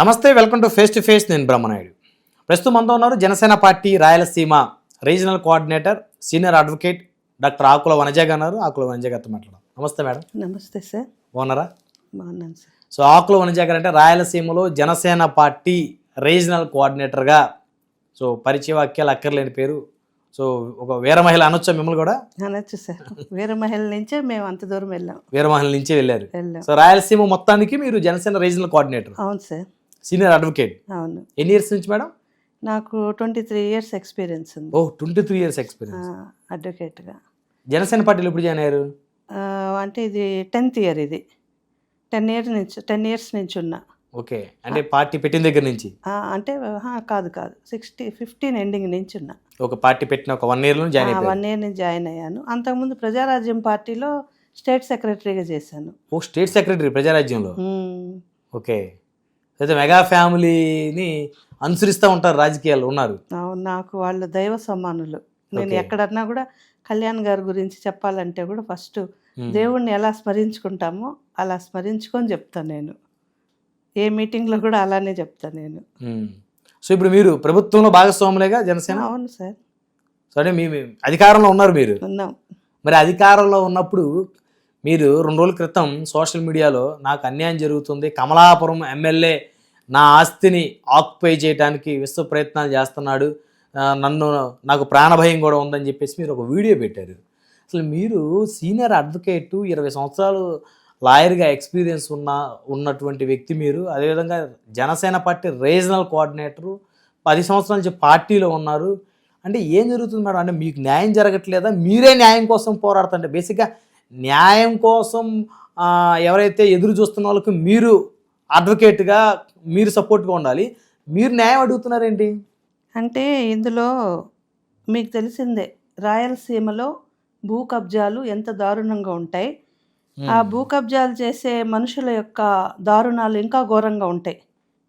నమస్తే, welcome to face. నేను బ్రహ్మనాయుడు. ప్రస్తుతం మనతో ఉన్నారు Janasena party Rayalaseema regional coordinator senior advocate doctor Akula Vanaja గారు. ఆకుల వనజ గారితో మాట్లాడదాం. నమస్తే మేడం. నమస్తే సార్. బాగున్నారా? బాగున్నాను సార్. సో ఆకుల వనజ గారు అంటే రాయలసీమలో జనసేన పార్టీ రీజనల్ కోఆర్డినేటర్గా, సో పరిచయ వాక్యాలు అక్కర్లేని పేరు. సో ఒక వీర మహిళ అనొచ్చా మిమ్మల్ని కూడా? అనొచ్చు సార్. వీర మహిళ నుంచే మేము అంత దూరం వెళ్ళాం. వీర మహిళ నుంచే వెళ్ళారు. సో రాయలసీమ మొత్తానికి మీరు జనసేన రీజనల్ కోఆర్డినేటర్. అవును సార్. Senior advocate. అవును. ఎన్ని ఇయర్స్ నుంచి మేడం? నాకు 23 years ఎక్స్పీరియన్స్ ఉంది. 23 years ఎక్స్పీరియన్స్ అడ్వకేట్గా. జనసేన పార్టీలో ఎప్పుడు జాయిన్ అయ్యారు? అంటే ఇది 10th year. ఇది 10 years నుంచి ఉన్నా. ఓకే, అంటే పార్టీ పెట్టిన దగ్గర నుంచి? అంటే కాదు 15 ఎండింగ్ నుంచి ఉన్నా. ఒక పార్టీ పెట్టిన ఒక 1 year లో జాయిన్ అయ్యారు? 1 year నుంచి జాయిన్ అయ్యాను. అంతకుముందు ప్రజారాజ్యం పార్టీలో స్టేట్ సెక్రటరీగా చేశాను. స్టేట్ సెక్రటరీ ప్రజారాజ్యంలో. ఓకే, అయితే మెగా ఫ్యామిలీని అనుసరిస్తూ ఉంటారు, రాజకీయాలు ఉన్నారు. నాకు వాళ్ళు దైవ సమానులు. నేను ఎక్కడన్నా కూడా కళ్యాణ్ గారి గురించి చెప్పాలంటే కూడా ఫస్ట్ దేవుణ్ణి ఎలా స్మరించుకుంటామో అలా స్మరించుకొని చెప్తాను నేను. ఏ మీటింగ్లో కూడా అలానే చెప్తాను నేను. సో ఇప్పుడు మీరు ప్రభుత్వంలో భాగస్వాములేగా జనసేన? అవును సార్. సరే, మీ అధికారంలో ఉన్నారు మీరు. ఉన్నాం. మరి అధికారంలో ఉన్నప్పుడు మీరు 2 రోజుల క్రితం సోషల్ మీడియాలో నాకు అన్యాయం జరుగుతుంది, కమలాపురం ఎమ్మెల్యే నా ఆస్తిని ఆక్యుపై చేయడానికి విశ్వ ప్రయత్నాలు చేస్తున్నాడు, నాకు ప్రాణభయం కూడా ఉందని చెప్పేసి మీరు ఒక వీడియో పెట్టారు. అసలు మీరు సీనియర్ అడ్వకేటు, 20 సంవత్సరాలు లాయర్గా ఎక్స్పీరియన్స్ ఉన్నటువంటి వ్యక్తి మీరు. అదేవిధంగా జనసేన పార్టీ రీజనల్ కోఆర్డినేటరు, 10 సంవత్సరాల నుంచి పార్టీలో ఉన్నారు. అంటే ఏం జరుగుతుంది మేడం? అంటే మీకు న్యాయం జరగట్లేదా? మీరే న్యాయం కోసం పోరాడుతుంటే బేసిక్గా న్యాయం కోసం ఎవరైతే ఎదురు చూస్తున్న వాళ్ళకి మీరు అడ్వకేట్గా మీరు సపోర్ట్గా ఉండాలి, మీరు న్యాయం అడుగుతున్నారేంటి? అంటే ఇందులో మీకు తెలిసిందే, రాయలసీమలో భూ కబ్జాలు ఎంత దారుణంగా ఉంటాయి. ఆ భూ కబ్జాలు చేసే మనుషుల యొక్క దారుణాలు ఇంకా ఘోరంగా ఉంటాయి.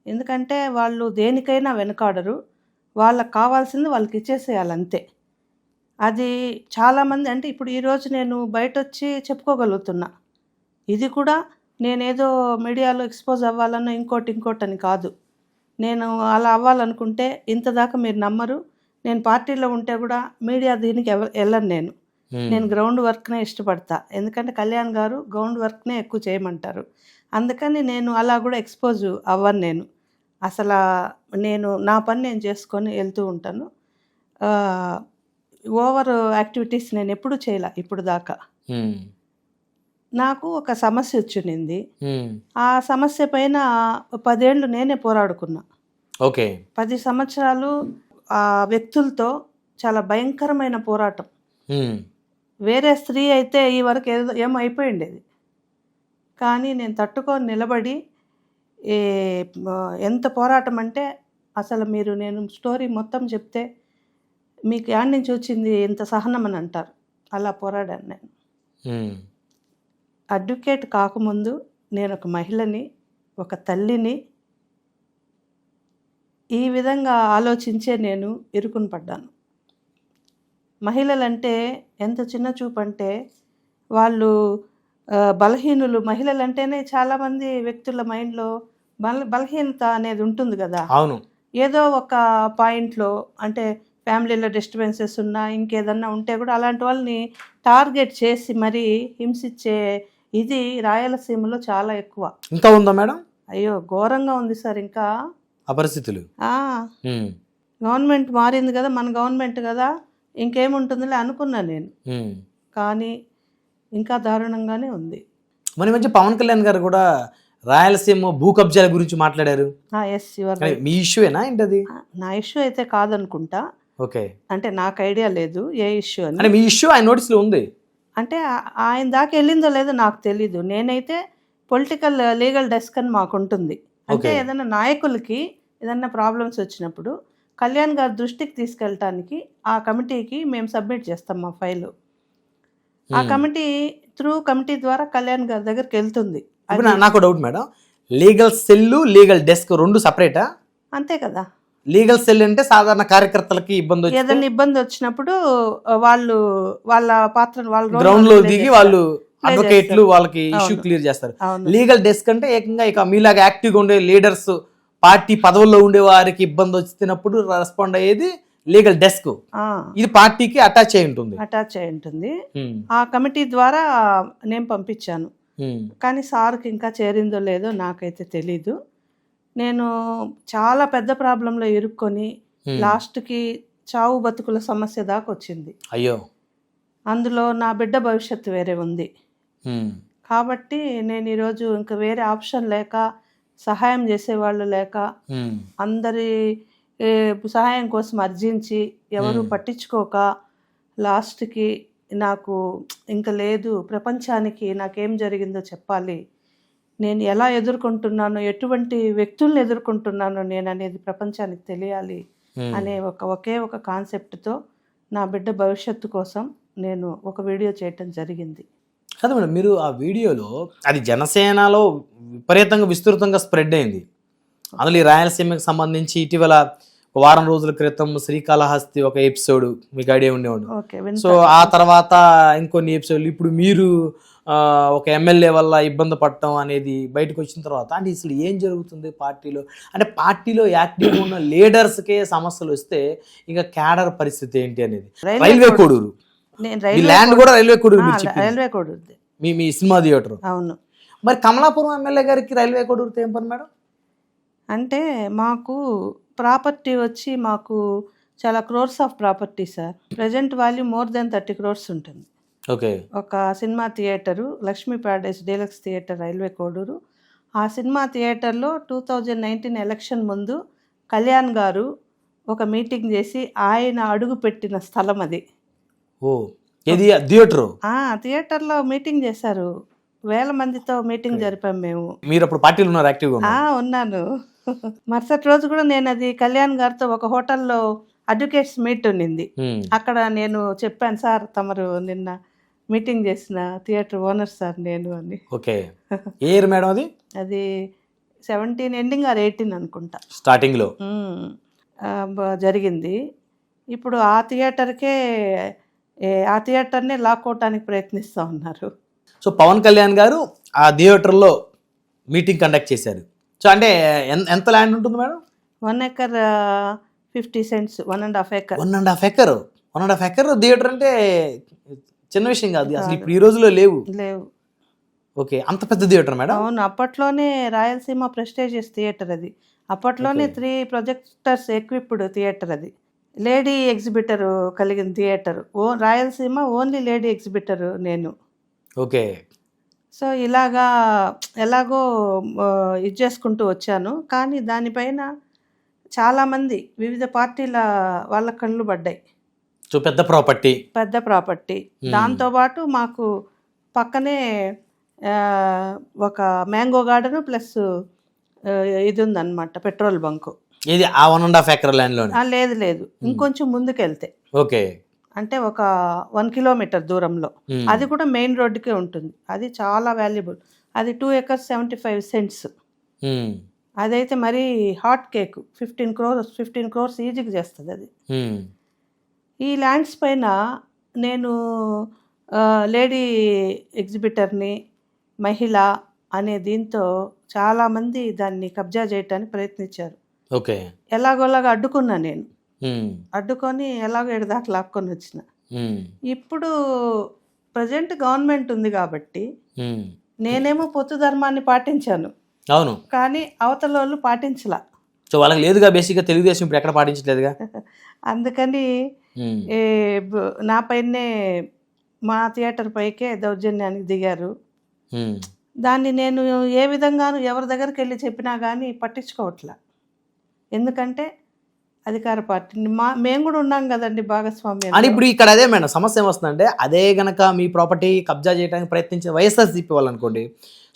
ఎందుకంటే వాళ్ళు దేనికైనా వెనకాడరు. వాళ్ళకి కావాల్సింది వాళ్ళకి ఇచ్చేసేయాలి అంతే. అది చాలామంది, అంటే ఇప్పుడు ఈరోజు నేను బయట వచ్చి చెప్పుకోగలుగుతున్నా. ఇది కూడా నేనేదో మీడియాలో ఎక్స్పోజ్ అవ్వాలన్నా ఇంకోటి అని కాదు. నేను అలా అవ్వాలనుకుంటే ఇంతదాకా మీరు నమ్మరు. నేను పార్టీలో ఉంటే కూడా మీడియా దీనికి వెళ్ళను. నేను గ్రౌండ్ వర్క్నే ఇష్టపడతా. ఎందుకంటే కళ్యాణ్ గారు గ్రౌండ్ వర్క్నే ఎక్కువ చేయమంటారు. అందుకని నేను అలా కూడా ఎక్స్పోజ్ అవ్వను. నేను అసలు నేను నా పని నేను చేసుకొని వెళ్తూ ఉంటాను. ఓవర్ యాక్టివిటీస్ నేను ఎప్పుడు చేయలే ఇప్పుడు దాకా. నాకు ఒక సమస్య వచ్చింది. ఆ సమస్య పైన 10 ఏళ్ళు నేనే పోరాడుకున్నా. ఓకే, 10 సంవత్సరాలు ఆ వ్యక్తులతో చాలా భయంకరమైన పోరాటం. వేరే స్త్రీ అయితే ఈ వరకు ఏమో అయిపోయిండేది. కానీ నేను తట్టుకొని నిలబడి ఎంత పోరాటం అంటే అసలు నేను స్టోరీ మొత్తం చెప్తే మీకు యాడ్ నుంచి వచ్చింది ఇంత సహనం అని అంటారు. అలా పోరాడాను నేను. అడ్వకేట్ కాకముందు నేను ఒక మహిళని, ఒక తల్లిని. ఈ విధంగా ఆలోచించే నేను ఇరుకుని పడ్డాను. మహిళలంటే ఎంత చిన్న చూపు అంటే వాళ్ళు బలహీనులు. మహిళలంటేనే చాలామంది వ్యక్తుల మైండ్లో బలహీనత అనేది ఉంటుంది కదా. అవును. ఏదో ఒక పాయింట్లో అంటే ఫ్యామిలీలో డిస్టర్బెన్సెస్ ఉన్నా ఇంకేదన్నా ఉంటే కూడా అలాంటి వాళ్ళని టార్గెట్ చేసి మరీ హింసించే ఇది రాయలసీమలో చాలా ఎక్కువ. ఇంకా ఉందా మేడం? అయ్యో ఘోరంగా ఉంది సార్. ఇంకా పరిస్థితులు గవర్నమెంట్ మారింది కదా, మన గవర్నమెంట్ కదా, ఇంకేముంటుందిలే అనుకున్నా నేను. కానీ ఇంకా దారుణంగానే ఉంది. మన మధ్య పవన్ కళ్యాణ్ గారు కూడా రాయలసీమ భూ కబ్జాల గురించి మాట్లాడారు. మీ ఇష్యూనా ఏంటది? నా ఇష్యూ అయితే కాదనుకుంటా. ఓకే, అంటే నాకు ఐడియా లేదు ఏ ఇష్యూ అని. మీ ఇష్యూ ఆయన నోటీస్లో ఉంది. అంటే ఆయన దాకా వెళ్ళిందో లేదో నాకు తెలీదు. నేనైతే పొలిటికల్ లీగల్ డెస్క్ అని మాకు ఉంటుంది. అంటే ఏదైనా నాయకులకి ఏదైనా ప్రాబ్లమ్స్ వచ్చినప్పుడు కళ్యాణ్ గారి దృష్టికి తీసుకెళ్ళటానికి ఆ కమిటీకి మేము సబ్మిట్ చేస్తాం మా ఫైలు. ఆ కమిటీ ద్వారా కళ్యాణ్ గారి దగ్గరికి వెళ్తుంది. నాకు doubt madam, legal cell legal desk 2 సపరేటా? అంతే కదా. లీగల్ సెల్ అంటే సాధారణ కార్యకర్తలకి ఏదైనా ఇబ్బంది వచ్చినప్పుడు వాళ్ళు వాళ్ళ పాత్ర గ్రౌండ్ లో దిగి వాళ్ళు అడ్వకేట్లు వాళ్ళకి ఇష్యూ క్లియర్ చేస్తారు. లీగల్ డెస్క్ అంటే ఏకంగా ఇక మీలాగా యాక్టివ్గా ఉండే లీడర్స్ పార్టీ పదవుల్లో ఉండే వారికి ఇబ్బంది వచ్చినప్పుడు రెస్పాండ్ అయ్యేది లీగల్ డెస్క్. ఇది పార్టీకి అటాచ్ అయి ఉంటుంది. అటాచ్ అయి ఉంటుంది. ఆ కమిటీ ద్వారా నేను పంపించాను. కానీ సార్కి ఇంకా చేరిందో లేదో నాకైతే తెలీదు. నేను చాలా పెద్ద ప్రాబ్లంలో ఇరుక్కొని లాస్ట్కి చావు బతుకుల సమస్య దాకా వచ్చింది. అయ్యో, అందులో నా బిడ్డ భవిష్యత్తు వేరే ఉంది. కాబట్టి నేను ఈరోజు ఇంకా వేరే ఆప్షన్ లేక, సహాయం చేసేవాళ్ళు లేక, అందరి సహాయం కోసం అర్జించి ఎవరు పట్టించుకోక లాస్ట్కి నాకు ఇంకా లేదు, ప్రపంచానికి నాకేం జరిగిందో చెప్పాలి, నేను ఎలా ఎదుర్కొంటున్నానో, ఎటువంటి వ్యక్తుల్ని ఎదుర్కొంటున్నానో నేను అనేది ప్రపంచానికి తెలియాలి అనే ఒకే ఒక కాన్సెప్ట్తో నా బిడ్డ భవిష్యత్తు కోసం నేను ఒక వీడియో చేయటం జరిగింది. కదా మేడం, మీరు ఆ వీడియోలో అది జనసేనలో విపరీతంగా విస్తృతంగా స్ప్రెడ్ అయింది. అందులో ఈ రాయలసీమకి సంబంధించి ఇటీవల వారం రోజుల క్రితం శ్రీకాళహస్తి ఒక ఎపిసోడ్ మీకు ఐడియా ఉండేవాడు. సో ఆ తర్వాత ఇంకొన్ని ఎపిసోడ్లు, ఇప్పుడు మీరు ఒక ఎమ్మెల్యే వల్ల ఇబ్బంది పడటం అనేది బయటకు వచ్చిన తర్వాత, అంటే అసలు ఏం జరుగుతుంది పార్టీలో? అంటే పార్టీలో యాక్టివ్గా ఉన్న లీడర్స్కే సమస్యలు వస్తే ఇంకా క్యాడర్ పరిస్థితి ఏంటి అనేది. రైల్వే కోడూరు ల్యాండ్ కూడా రైల్వే కోడూరు మీ సినిమా థియేటర్. అవును. మరి కమలాపురం ఎమ్మెల్యే గారికి రైల్వే కోడూరుతో ఏం పని మేడం? అంటే మాకు ప్రాపర్టీ వచ్చి మాకు చాలా crores of property sir. Present value more than 30 crores ఉంటుంది. ఓకే. ఒక cinema theatre Lakshmi Paradise deluxe theatre railway Koduru. ఆ సినిమా థియేటర్లో 2019 ఎలక్షన్ ముందు కళ్యాణ్ గారు ఒక మీటింగ్ చేసి ఆయన అడుగు పెట్టిన స్థలం అది. ఓ, ఏది థియేటర్? థియేటర్లో మీటింగ్ చేశారు. 1000 మందితో మీటింగ్ జరిపాం మేము. మీరు అప్పుడు పార్టీలో ఉన్నారు, యాక్టివ్గా? ఉన్నాను. మరుసటి రోజు కూడా నేను అది కళ్యాణ్ గారితో ఒక హోటల్లో అడ్వకేట్స్ మీట్ ఉన్నింది. అక్కడ నేను చెప్పాను, సార్ తమరు నిన్న మీటింగ్ చేసిన థియేటర్ ఓనర్ సార్ నేను అని. ఓకే. ఏ ఇయర్ మేడం అది? అది 17 ఎండింగ్ ఆర్ 18 అనుకుంటా, స్టార్టింగ్లో జరిగింది. ఇప్పుడు ఆ థియేటర్నే లాక్కోవటానికి ప్రయత్నిస్తూ ఉన్నారు. సో పవన్ కళ్యాణ్ గారు ఆ థియేటర్లో మీటింగ్ కండక్ట్ చేశారు. సో అంటే ఎంత ల్యాండ్ ఉంటుంది madam? 1 acre 50 cents, 1.5 acre. 1.5 acre 1.5 acre theatre అంటే చిన్న విషయం కాదు అసలు, ఇప్పుడు ఈ రోజులో లేవు. ఓకే, అంత పెద్ద థియేటర్ మేడం? అవును. అప్పట్లోనే రాయలసీమ ప్రెస్టీజియస్ థియేటర్ అది. అప్పట్లోనే 3 ప్రొజెక్టర్స్ ఎక్విప్డ్ థియేటర్ అది. లేడీ ఎగ్జిబిటర్ కలిగిన theatre. Rayalaseema only lady exhibitor నేను. ఓకే. సో ఎలాగో ఇది చేసుకుంటూ వచ్చాను. కానీ దానిపైన చాలామంది వివిధ పార్టీల వాళ్ళ కళ్ళు పడ్డాయి. సో పెద్ద ప్రాపర్టీ. దాంతోపాటు మాకు పక్కనే ఒక మ్యాంగో గార్డెన్ ప్లస్ ఇది ఉందన్నమాట, పెట్రోల్ బంకు. ఇది ఆ 1.5 acre ల్యాండ్లో? లేదు, ఇంకొంచెం ముందుకెళ్తే. ఓకే. అంటే ఒక 1 kilometer దూరంలో. అది కూడా మెయిన్ రోడ్డుకే ఉంటుంది. అది చాలా వాల్యుబుల్. అది 2 acres 75 cents. అదైతే మరి హాట్ కేక్ 15 crores ఈజీగా చేస్తుంది అది. ఈ ల్యాండ్స్ పైన నేను లేడీ ఎగ్జిబిటర్ని, మహిళ అనే దీంతో చాలామంది దాన్ని కబ్జా చేయటానికి ప్రయత్నించారు. ఓకే. ఎలాగోలాగా అడ్డుకున్నా నేను. అడ్డుకొని ఎలాగో ఎడదాకా లాక్కొని వచ్చిన. ఇప్పుడు ప్రజెంట్ గవర్నమెంట్ ఉంది కాబట్టి నేనేమో పొత్తు ధర్మాన్ని పాటించాను. అవును. కానీ అవతల వాళ్ళు పాటించలా. సో వాళ్ళకి లేదుగా, బేసిక్గా తెలుగుదేశం ఇప్పుడు ఎక్కడ పాటించలేదుగా. అందుకని నా పైనే మా థియేటర్ పైకే దౌర్జన్యానికి దిగారు. దాన్ని నేను ఏ విధంగానూ ఎవరి దగ్గరికి వెళ్ళి చెప్పినా కానీ పట్టించుకోవట్లా. ఎందుకంటే అధికార పార్టీ మేము కూడా ఉన్నాం కదండి భాగస్వామ్యం. అని ఇప్పుడు ఇక్కడ అదే మేడం సమస్య ఏమొస్తుందంటే, అదే గనక మీ ప్రాపర్టీ కబ్జా చేయడానికి ప్రయత్నించే వైఎస్ఆర్సీపీ వాళ్ళు అనుకోండి,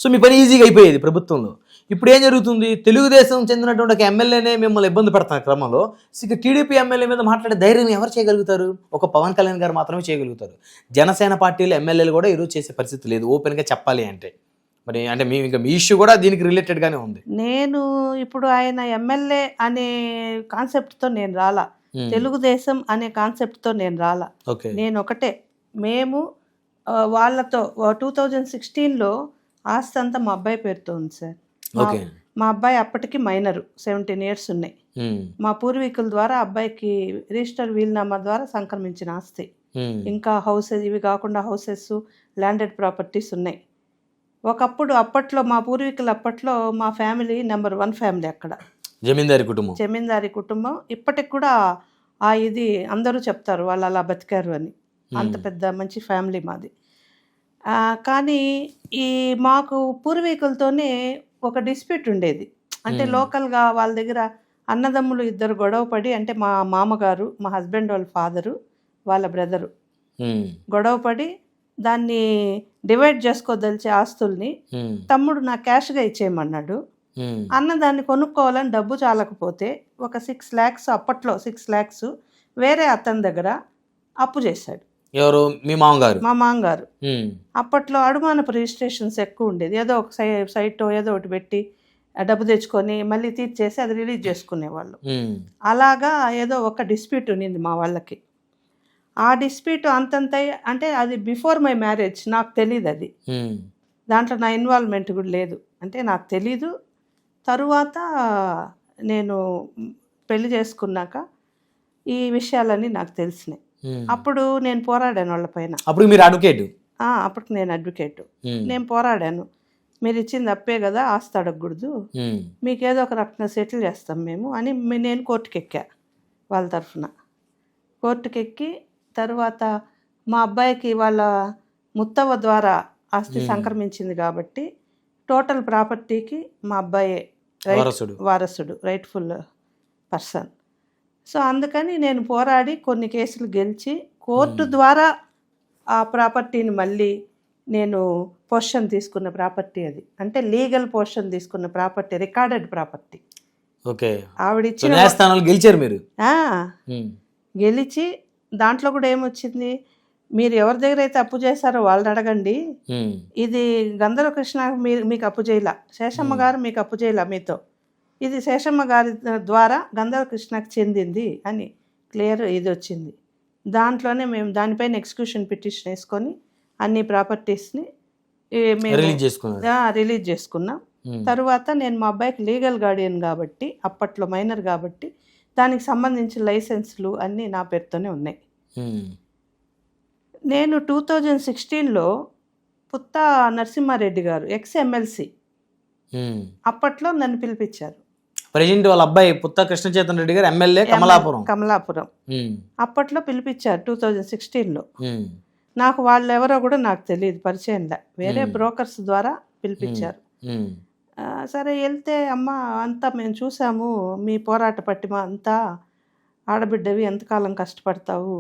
సో మీ పని ఈజీగా అయిపోయేది ప్రభుత్వంలో. ఇప్పుడు ఏం జరుగుతుంది, తెలుగుదేశం చెందినటువంటి ఒక ఎమ్మెల్యేనే మిమ్మల్ని ఇబ్బంది పెడుతున్న క్రమంలో ఇక టీడీపీ ఎమ్మెల్యే మీద మాట్లాడే ధైర్యం ఎవరు చేయగలుగుతారు? ఒక పవన్ కళ్యాణ్ గారు మాత్రమే చేయగలుగుతారు. జనసేన పార్టీలో ఎమ్మెల్యేలు కూడా ఈరోజు చేసే పరిస్థితి లేదు, ఓపెన్గా చెప్పాలి అంటే. మరి అంటే మీ ఇష్యూ కూడా దీనికి రిలేటెడ్గానే ఉంది. నేను ఇప్పుడు ఆయన ఎమ్మెల్యే అనే కాన్సెప్ట్తో నేను రాలా, తెలుగుదేశం అనే కాన్సెప్ట్తో నేను రాలా. నేను ఒకటే, మేము వాళ్ళతో 2016లో ఆస్తి అంతా మా అబ్బాయి పేరుతో ఉంది సార్. మా అబ్బాయి అప్పటికి మైనరు, 17 ఇయర్స్ ఉన్నాయి. ఉమ్, మా పూర్వీకుల ద్వారా అబ్బాయికి రిజిస్టర్ వీల్నామా ద్వారా సంక్రమించిన ఆస్తి. ఉమ్, ఇంకా హౌసెస్, ఇవి కాకుండా హౌసెస్, ల్యాండెడ్ ప్రాపర్టీస్ ఉన్నాయి. అప్పట్లో మా పూర్వీకులు అప్పట్లో మా ఫ్యామిలీ నెంబర్ 1 ఫ్యామిలీ అక్కడ, జమీందారి కుటుంబం. జమీందారీ కుటుంబం. ఇప్పటికి కూడా ఇది అందరూ చెప్తారు వాళ్ళు అలా బతికారు అని. అంత పెద్ద మంచి ఫ్యామిలీ మాది. కానీ మాకు పూర్వీకులతోనే ఒక డిస్ప్యూట్ ఉండేది. అంటే లోకల్గా వాళ్ళ దగ్గర అన్నదమ్ములు ఇద్దరు గొడవ పడి, అంటే మా మామగారు, మా హస్బెండ్ వాళ్ళ ఫాదరు, వాళ్ళ బ్రదరు గొడవ పడి దాన్ని డివైడ్ చేసుకోదలిచే ఆస్తుల్ని తమ్ముడు నాకు క్యాష్గా ఇచ్చేయమన్నాడు. అన్న దాన్ని కొనుక్కోవాలని డబ్బు చాలకపోతే ఒక 6 lakhs, అప్పట్లో 6 lakhs వేరే అతని దగ్గర అప్పు చేశాడు. ఎవరు? మీ మామగారు? మా మామగారు. అప్పట్లో అడుమానపు రిజిస్ట్రేషన్స్ ఎక్కువ ఉండేది. ఏదో ఒక సైట్ ఏదో ఒకటి పెట్టి డబ్బు తెచ్చుకొని మళ్ళీ తీర్చేసి అది రిలీజ్ చేసుకునేవాళ్ళు. అలాగా ఏదో ఒక డిస్ప్యూట్ ఉన్నింది మా వాళ్ళకి. ఆ డిస్ప్యూట్ అంతంత, అంటే అది బిఫోర్ మై మ్యారేజ్, నాకు తెలీదు అది. దాంట్లో నా ఇన్వాల్వ్మెంట్ కూడా లేదు. అంటే నాకు తెలీదు. తరువాత నేను పెళ్లి చేసుకున్నాక ఈ విషయాలన్నీ నాకు తెలిసినాయి. అప్పుడు నేను పోరాడాను వాళ్ళ పైన. అప్పుడు మీరు అడ్వకేట్? అప్పటికి నేను అడ్వకేట్. నేను పోరాడాను. మీరు ఇచ్చింది అప్పే కదా, ఆస్తి అడగకూడదు, మీకు ఏదో ఒక రకంగా సెటిల్ చేస్తాం మేము అని నేను కోర్టుకి ఎక్కా. వాళ్ళ తరఫున కోర్టుకి ఎక్కి, తర్వాత మా అబ్బాయికి వాళ్ళ ముత్తవ్వ ద్వారా ఆస్తి సంక్రమించింది కాబట్టి టోటల్ ప్రాపర్టీకి మా అబ్బాయే వారసుడు, రైట్ఫుల్ పర్సన్. సో అందుకని నేను పోరాడి కొన్ని కేసులు గెలిచి కోర్టు ద్వారా ఆ ప్రాపర్టీని మళ్ళీ నేను పొజిషన్ తీసుకున్న ప్రాపర్టీ అది. అంటే లీగల్ పొజిషన్ తీసుకున్న ప్రాపర్టీ, రికార్డెడ్ ప్రాపర్టీ. ఓకే. ఆవిడిచ్చిన న్యాయస్థానాలు గెలిచారు మీరు? గెలిచి దాంట్లో కూడా ఏమొచ్చింది, మీరు ఎవరి దగ్గర అయితే అప్పు చేశారో వాళ్ళని అడగండి, ఇది గంధర్వ కృష్ణ మీకు అప్పు చేయలా, శేషమ్మ గారు మీకు అప్పు చేయలా మీతో, ఇది శేషమ్మ గారి ద్వారా గంధర్వ కృష్ణకు చెందింది అని క్లియర్ ఇది వచ్చింది. దాంట్లోనే మేము దానిపైన ఎగ్జిక్యూషన్ పిటిషన్ వేసుకొని అన్ని ప్రాపర్టీస్ని రిలీజ్ చేసుకున్నాం. తరువాత నేను మా అబ్బాయికి లీగల్ గార్డియన్ కాబట్టి, అప్పట్లో మైనర్ కాబట్టి, దానికి సంబంధించిన లైసెన్సులు అన్నీ నా పేరుతోనే ఉన్నాయి. నేను 2016లో పుత్తా నరసింహారెడ్డి గారు, ఎక్స్-ఎమ్మెల్సీ, అప్పట్లో నన్ను పిలిపించారు. ప్రెసిడెంట్ వాళ్ళ అబ్బాయి పుత్తా కృష్ణచేతన్ రెడ్డి గారు, ఎమ్మెల్యే, కమలాపురం. అప్పట్లో పిలిపించారు 2016లో. నాకు వాళ్ళు ఎవరో కూడా నాకు తెలియదు, పరిచయంలా, వేరే బ్రోకర్స్ ద్వారా పిలిపించారు. సరే వెళ్తే, అమ్మ అంతా మేము చూసాము, మీ పోరాట పట్టిమ అంతా, ఆడబిడ్డవి ఎంతకాలం కష్టపడతావు,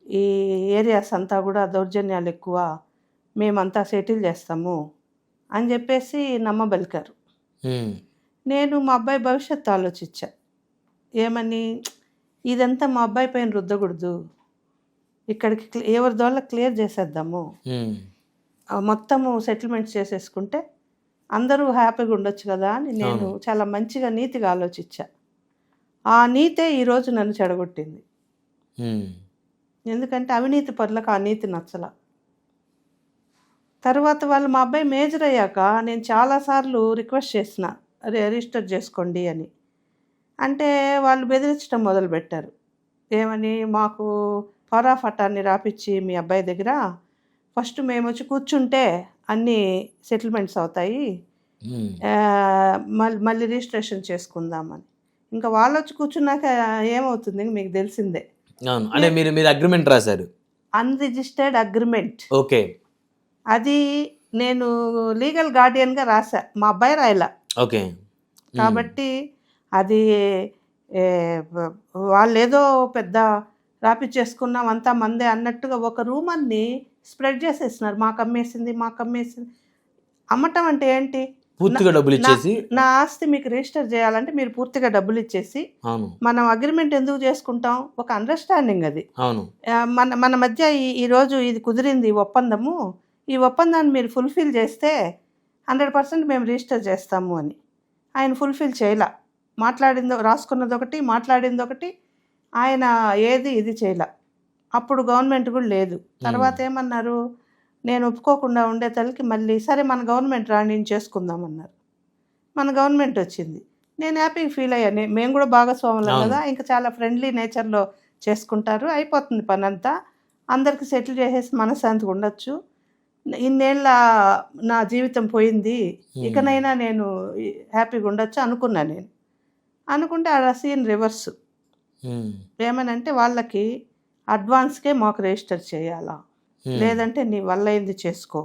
ఈ ఏరియాస్ అంతా కూడా దౌర్జన్యాలు ఎక్కువ, మేమంతా సెటిల్ చేస్తాము అని చెప్పేసి నమ్మబలికారు. నేను మా అబ్బాయి భవిష్యత్తు ఆలోచించా. ఏమని, ఇదంతా మా అబ్బాయి పైన రుద్దకూడదు, ఇక్కడికి ఎవరి దోళ్ళ క్లియర్ చేసేద్దాము, మొత్తము సెటిల్మెంట్స్ చేసేసుకుంటే అందరూ హ్యాపీగా ఉండొచ్చు కదా అని నేను చాలా మంచిగా నీతిగా ఆలోచించా. ఆ నీతే ఈరోజు నన్ను చెడగొట్టింది. ఎందుకంటే అవినీతి పరులకు ఆ నీతి నచ్చల. తర్వాత వాళ్ళు మా అబ్బాయి మేజర్ అయ్యాక నేను చాలాసార్లు రిక్వెస్ట్ చేసిన, రిజిస్టర్ చేసుకోండి అని. అంటే వాళ్ళు బెదిరించడం మొదలుపెట్టారు. ఏమని, మాకు ఫటాన్ని రాపిచ్చి మీ అబ్బాయి దగ్గర ఫస్ట్ మేము వచ్చి కూర్చుంటే అన్నీ సెటిల్మెంట్స్ అవుతాయి, మళ్ళీ రిజిస్ట్రేషన్ చేసుకుందామని. ఇంకా వాళ్ళు వచ్చి కూర్చున్నాక ఏమవుతుంది మీకు తెలిసిందే. అంటే మీరు అగ్రిమెంట్ రాశారు, అన్రిజిస్టర్డ్ అగ్రిమెంట్. ఓకే. అది నేను లీగల్ గార్డియన్గా రాశా, మా అబ్బాయి రాయలా. ఓకే. కాబట్టి అది వాళ్ళు ఏదో పెద్ద రాపిచ్చేసుకున్నాం అంతా మందే అన్నట్టుగా ఒక రూమర్ని స్ప్రెడ్ చేసేస్తున్నారు. మాకు అమ్మేసింది. అమ్మటం అంటే ఏంటి, పూర్తిగా డబ్బులు ఇచ్చేసి, నా ఆస్తి మీకు రిజిస్టర్ చేయాలంటే మీరు పూర్తిగా డబ్బులు ఇచ్చేసి, మనం అగ్రిమెంట్ ఎందుకు చేసుకుంటాం, ఒక అండర్స్టాండింగ్ అది. మన మధ్య ఈరోజు ఇది కుదిరింది ఒప్పందము, ఈ ఒప్పందాన్ని మీరు ఫుల్ఫిల్ చేస్తే 100% మేము రిజిస్టర్ చేస్తాము అని. ఆయన ఫుల్ఫిల్ చేయలా. రాసుకున్నది ఒకటి, మాట్లాడింది ఒకటి, ఆయన ఇది చేయలా. అప్పుడు గవర్నమెంట్ కూడా లేదు. తర్వాత ఏమన్నారు, నేను ఒప్పుకోకుండా ఉండే తల్లికి మళ్ళీ సరే మన గవర్నమెంట్ రాని చేసుకుందామన్నారు. మన గవర్నమెంట్ వచ్చింది. నేను హ్యాపీగా ఫీల్ అయ్యాను. మేము కూడా భాగస్వాములం కదా, ఇంకా చాలా ఫ్రెండ్లీ నేచర్లో చేసుకుంటారు, అయిపోతుంది పనంతా, అందరికి సెటిల్ చేసేసి మనశ్శాంతిగా ఉండొచ్చు. ఇన్నేళ్ళ నా జీవితం పోయింది, ఇకనైనా నేను హ్యాపీగా ఉండొచ్చు అనుకున్నా. నేను అనుకుంటే ఆ సీన్ రివర్స్. ఏమనంటే వాళ్ళకి అడ్వాన్స్కే మాకు రిజిస్టర్ చేయాలా, లేదంటే నీ వల్ల ఏంది చేసుకో,